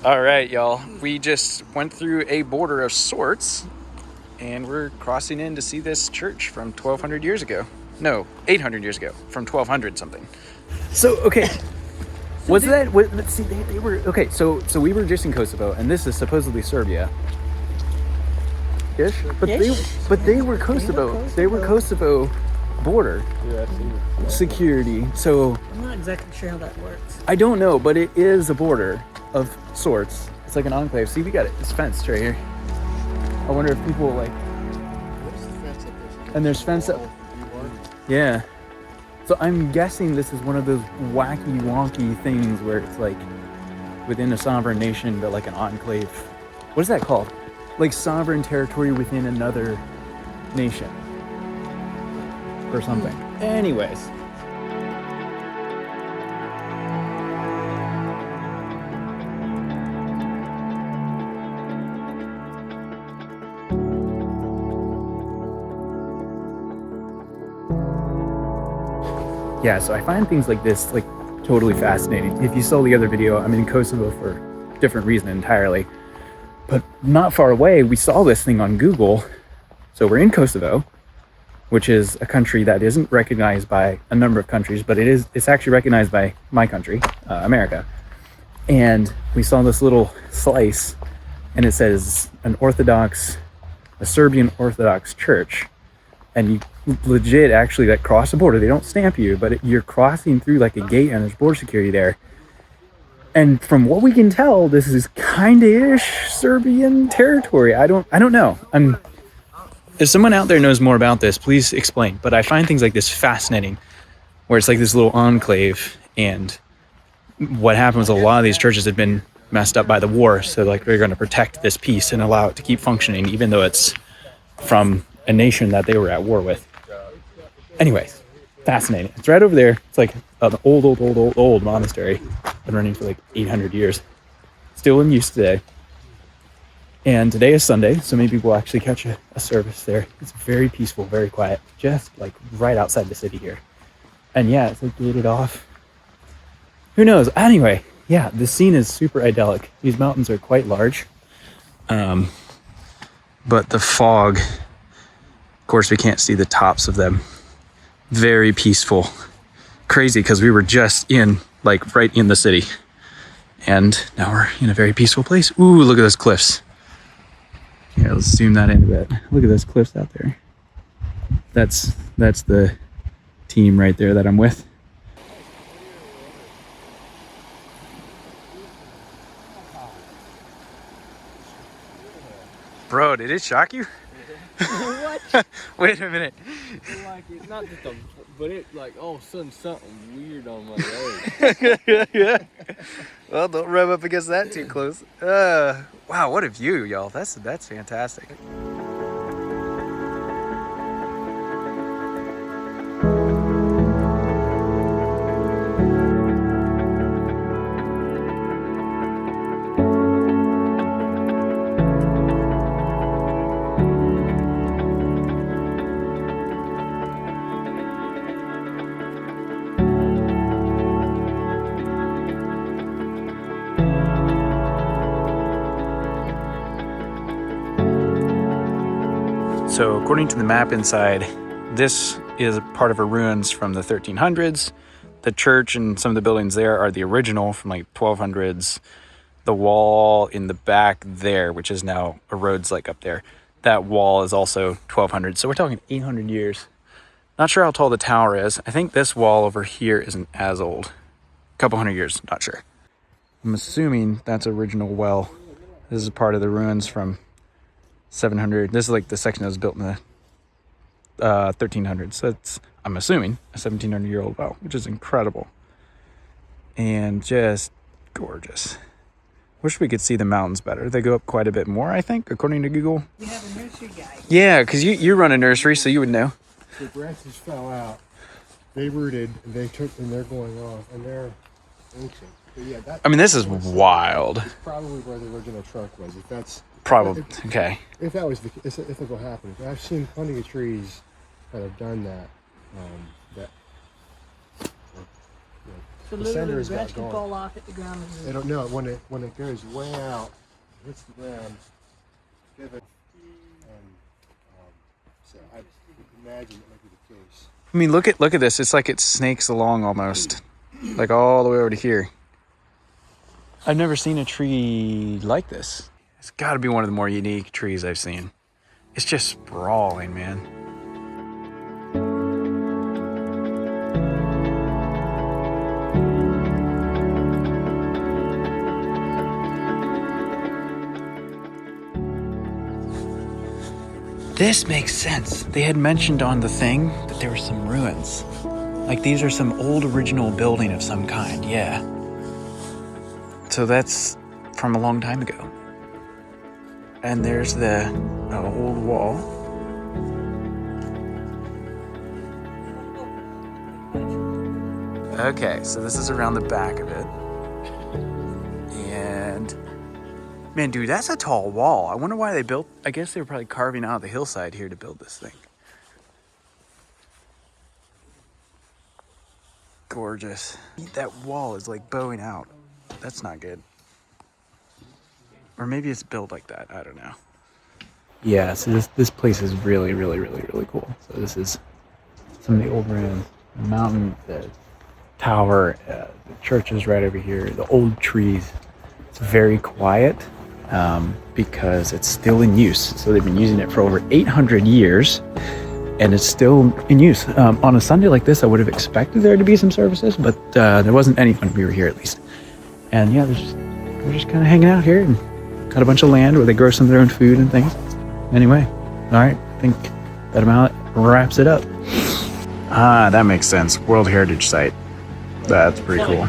All right, y'all. We just went through a border of sorts, and we're crossing in to see this church from 1,200 years ago. No, 800 years ago, from 1,200 something. So, okay. Was that? Let's see. They were okay. So we were just in Kosovo, and this is supposedly Serbia. Ish, but they were Kosovo. They were Kosovo border security. So I'm not exactly sure how that works. I don't know, but it is a border of sorts. It's like an enclave. See, we got it. It's fenced right here. I wonder if people like. What's the fence up there? And there's fence up. Yeah. So I'm guessing this is one of those wacky, wonky things where it's like within a sovereign nation, but like an enclave. What is that called? Like sovereign territory within another nation or something. Anyways. Yeah, so I find things like this like totally fascinating. If you saw the other video, I'm in Kosovo for a different reason entirely. But not far away, we saw this thing on Google. So we're in Kosovo, which is a country that isn't recognized by a number of countries, but it's actually recognized by my country, America. And we saw this little slice, and it says a Serbian Orthodox church. And you legit actually like cross the border. They don't stamp you, but you're crossing through like a gate, and there's border security there. And from what we can tell, this is kind-ish Serbian territory. I don't know. If someone out there knows more about this, please explain. But I find things like this fascinating, where it's like this little enclave, and what happened was a lot of these churches had been messed up by the war, so like they're going to protect this piece and allow it to keep functioning, even though it's from a nation that they were at war with. Anyways, fascinating. It's right over there. It's like an old monastery. Been running for like 800 years. Still in use today. And today is Sunday, so maybe we'll actually catch a service there. It's very peaceful, very quiet, just like right outside the city here. And yeah, it's like gated off. Who knows? Anyway, yeah, the scene is super idyllic. These mountains are quite large. But the fog, of course, we can't see the tops of them. Very peaceful. Crazy, because we were just right in the city. And now we're in a very peaceful place. Ooh, look at those cliffs. Here, let's zoom that in a bit. Look at those cliffs out there. That's the team right there that I'm with. Bro, did it shock you? What? Wait a minute. Like it's not just but it like all of a sudden something weird on my leg. Yeah. Well, don't rub up against that too close. Wow, what a view, y'all. That's fantastic. So according to the map inside, this is part of a ruins from the 1300s. The church and some of the buildings there are the original from like 1200s. The wall in the back there, which is now a road's like up there, that wall is also 1200. So we're talking 800 years. Not sure how tall the tower is. I think this wall over here isn't as old. A couple hundred years, not sure. I'm assuming that's original well. This is part of the ruins from 700. This is like the section that was built in the 1300s. So it's, I'm assuming, a 1700-year-old well, which is incredible. And just gorgeous. Wish we could see the mountains better. They go up quite a bit more, I think, according to Google. We have a nursery guy. Yeah, because you run a nursery, so you would know. The branches fell out. They rooted and they're going off and they're ancient. But yeah, I mean, this is wild. That's probably where the original truck was. If that's Probably. Okay. If that was if it will happen. I've seen plenty of trees that have done that. So The literally center the is branch about can gone. fall off, hit the ground. They don't know when it goes way out, hits the ground, pivot, and so I would imagine it might be the case. I mean, look at this. It's like it snakes along almost, like all the way over to here. I've never seen a tree like this. It's got to be one of the more unique trees I've seen. It's just sprawling, man. This makes sense. They had mentioned on the thing that there were some ruins. Like these are some old original building of some kind, yeah. So that's from a long time ago. And there's the old wall. Okay, so this is around the back of it. And man, dude, that's a tall wall. I wonder why they built, I guess they were probably carving out the hillside here to build this thing. Gorgeous. That wall is like bowing out. That's not good. Or maybe it's built like that. I don't know. Yeah, so this place is really, really, really, really cool. So this is some of the old ruins. The mountain, the tower, the church is right over here. The old trees. It's very quiet because it's still in use. So they've been using it for over 800 years. And it's still in use. On a Sunday like this, I would have expected there to be some services, but there wasn't any when we were here, at least. And yeah, we're just kind of hanging out here and got a bunch of land where they grow some of their own food and things. Anyway, all right, I think that about wraps it up. Ah, that makes sense. World Heritage Site. That's pretty cool.